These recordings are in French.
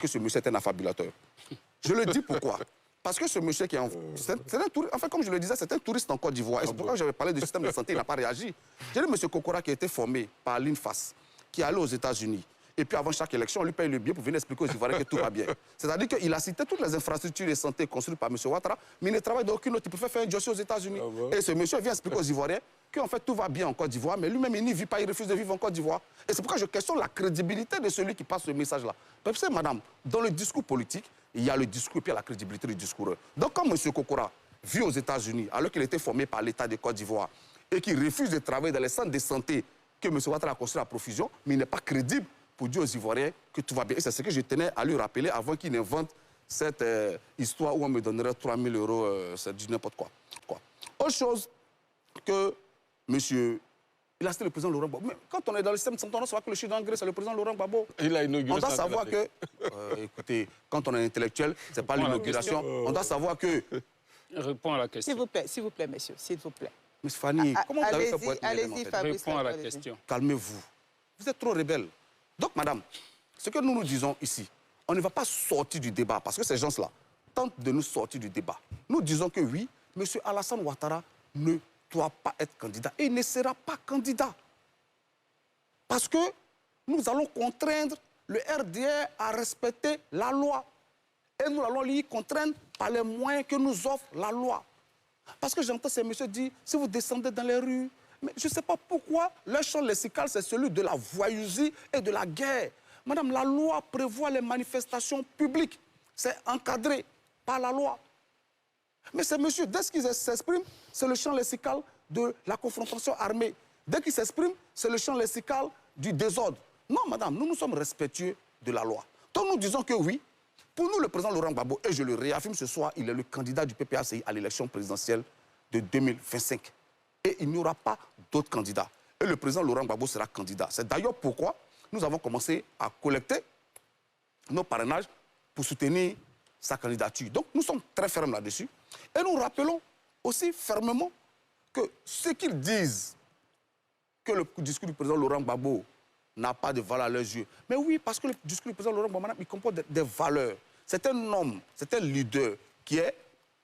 que ce monsieur est un affabulateur. Je le dis pourquoi. Parce que ce monsieur qui est c'est un touriste, enfin comme je le disais, c'est un touriste en Côte d'Ivoire. Et c'est pourquoi j'avais parlé du système de santé, il n'a pas réagi. J'ai dit monsieur Kokora qui a été formé par l'INFAS, qui est allé aux États-Unis. Et puis avant chaque élection, on lui paye le billet pour venir expliquer aux Ivoiriens que tout va bien. C'est-à-dire qu'il a cité toutes les infrastructures de santé construites par M. Ouattara, mais il ne travaille d'aucune autre. Il préfère faire un dossier aux États-Unis. Et ce monsieur vient expliquer aux Ivoiriens qu'en fait tout va bien en Côte d'Ivoire, mais lui-même il n'y vit pas, il refuse de vivre en Côte d'Ivoire. Et c'est pourquoi je questionne la crédibilité de celui qui passe ce message-là. Parce que madame, dans le discours politique, il y a le discours et puis il y a la crédibilité du discours. Donc quand M. Kokora vit aux États-Unis, alors qu'il était formé par l'État de Côte d'Ivoire, et qu'il refuse de travailler dans les centres de santé que M. Ouattara a construit à profusion, mais il n'est pas crédible pour dire aux Ivoiriens que tout va bien. Et c'est ce que je tenais à lui rappeler avant qu'il n'invente cette histoire où on me donnerait 3 000 €, c'est du n'importe quoi. Autre chose que monsieur... Il a cité le président Laurent Gbagbo. Mais quand on est dans le système de santé, on doit savoir que le chef d'engrais, c'est le président Laurent Gbagbo. Il a inauguré. On doit savoir que... écoutez, quand on est intellectuel, ce n'est pas l'inauguration. On doit savoir que... Réponds à la question. S'il vous plaît, messieurs, s'il vous plaît. Miss Fanny, comment vous avez fait pour être allez-y, Fabrice. Réponds à la question. Calmez-vous. Vous êtes trop rebelle. Donc, madame, ce que nous disons ici, on ne va pas sortir du débat, parce que ces gens-là tentent de nous sortir du débat. Nous disons que oui, M. Alassane Ouattara ne doit pas être candidat et il ne sera pas candidat. Parce que nous allons contraindre le RDR à respecter la loi. Et nous allons l'y contraindre par les moyens que nous offre la loi. Parce que j'entends ces messieurs dire, si vous descendez dans les rues, mais je ne sais pas pourquoi, leur champ lexical, c'est celui de la voyousie et de la guerre. Madame, la loi prévoit les manifestations publiques. C'est encadré par la loi. Mais ces messieurs, dès qu'ils s'expriment, c'est le champ lexical de la confrontation armée. Dès qu'ils s'expriment, c'est le champ lexical du désordre. Non, madame, nous sommes respectueux de la loi. Donc nous disons que oui, pour nous, le président Laurent Gbagbo, et je le réaffirme ce soir, il est le candidat du PPACI à l'élection présidentielle de 2025. Et il n'y aura pas d'autres candidats. Et le président Laurent Gbagbo sera candidat. C'est d'ailleurs pourquoi nous avons commencé à collecter nos parrainages pour soutenir sa candidature. Donc nous sommes très fermes là-dessus. Et nous rappelons aussi fermement que ceux qu'ils disent que le discours du président Laurent Gbagbo n'a pas de valeur à leurs yeux. Mais oui, parce que le discours du président Laurent Gbagbo, il comporte des valeurs. C'est un homme, c'est un leader qui est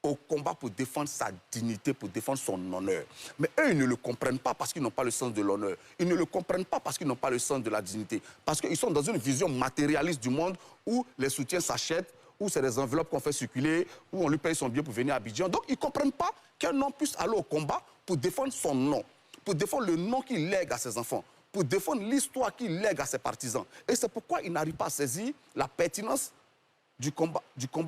au combat pour défendre sa dignité, pour défendre son honneur. Mais eux, ils ne le comprennent pas parce qu'ils n'ont pas le sens de l'honneur. Ils ne le comprennent pas parce qu'ils n'ont pas le sens de la dignité. Parce qu'ils sont dans une vision matérialiste du monde où les soutiens s'achètent, où c'est des enveloppes qu'on fait circuler, où on lui paye son billet pour venir à Abidjan. Donc, ils ne comprennent pas qu'un homme puisse aller au combat pour défendre son nom, pour défendre le nom qu'il lègue à ses enfants, pour défendre l'histoire qu'il lègue à ses partisans. Et c'est pourquoi il n'arrive pas à saisir la pertinence du combat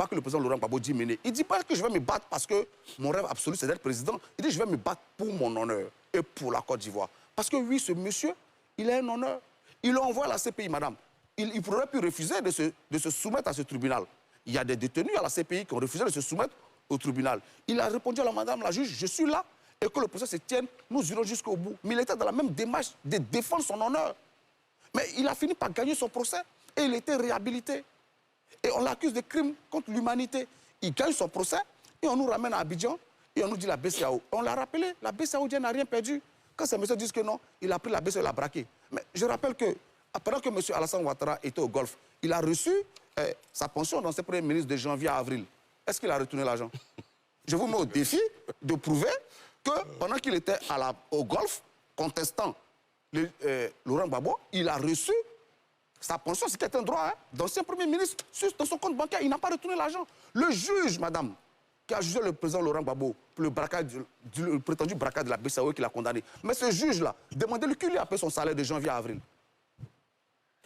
que le président Laurent Gbagbo dit mener. Il ne dit pas que je vais me battre parce que mon rêve absolu, c'est d'être président. Il dit que je vais me battre pour mon honneur et pour la Côte d'Ivoire. Parce que oui, ce monsieur, il a un honneur. Il l'a envoyé à la CPI, madame. Il pourrait plus refuser de se soumettre à ce tribunal. Il y a des détenus à la CPI qui ont refusé de se soumettre au tribunal. Il a répondu à la madame la juge, je suis là, et que le procès se tienne, nous irons jusqu'au bout. Mais il était dans la même démarche de défendre son honneur. Mais il a fini par gagner son procès et il était réhabilité. Et on l'accuse de crimes contre l'humanité. Il gagne son procès et on nous ramène à Abidjan et on nous dit la BCAO. On l'a rappelé, la BCAO n'a rien perdu. Quand ces messieurs disent que non, il a pris la BCAO et l'a braqué. Mais je rappelle que, pendant que M. Alassane Ouattara était au Golfe, il a reçu sa pension dans ses premiers ministres de janvier à avril. Est-ce qu'il a retourné l'argent? Je vous mets au défi de prouver que pendant qu'il était au Golfe, contestant Laurent Gbagbo, il a reçu sa pension, c'était un droit d'ancien Premier ministre dans son compte bancaire. Il n'a pas retourné l'argent. Le juge, madame, qui a jugé le président Laurent Gbagbo pour le prétendu braquage de la BCAO qu'il a condamné. Mais ce juge-là, demandez-lui qui lui a payé son salaire de janvier à avril.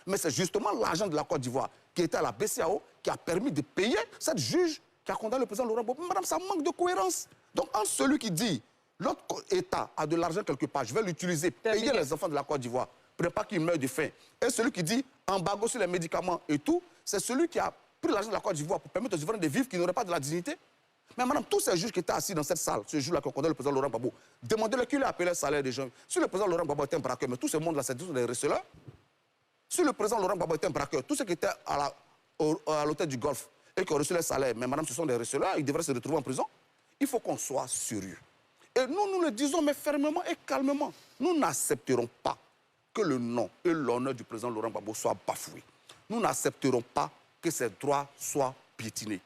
Mais c'est justement l'argent de la Côte d'Ivoire qui était à la BCAO qui a permis de payer cette juge qui a condamné le président Laurent Gbagbo. Madame, ça manque de cohérence. Donc, entre celui qui dit l'autre État a de l'argent quelque part, je vais l'utiliser, payer les enfants de la Côte d'Ivoire, pour ne pas qu'ils meurent de faim. Et celui qui dit embargo sur les médicaments et tout, c'est celui qui a pris l'argent de la Côte d'Ivoire pour permettre aux Ivoiriens de vivre qui n'auraient pas de la dignité. Mais madame, tous ces juges qui étaient assis dans cette salle, ce jour-là qui ont condamné le président Laurent Gbagbo, demandez-leur qui lui a appelé le salaire des gens. Si le président Laurent Gbagbo était un braqueur, mais tout ce monde-là, c'est tous des receleurs. Si le président Laurent Gbagbo était un braqueur, tous ceux qui étaient à l'hôtel du Golfe et qui ont reçu leur salaire, mais madame, ce sont des receleurs, ils devraient se retrouver en prison. Il faut qu'on soit sérieux. Et nous le disons, mais fermement et calmement. Nous n'accepterons pas que le nom et l'honneur du président Laurent Gbagbo soient bafoués. Nous n'accepterons pas que ses droits soient piétinés.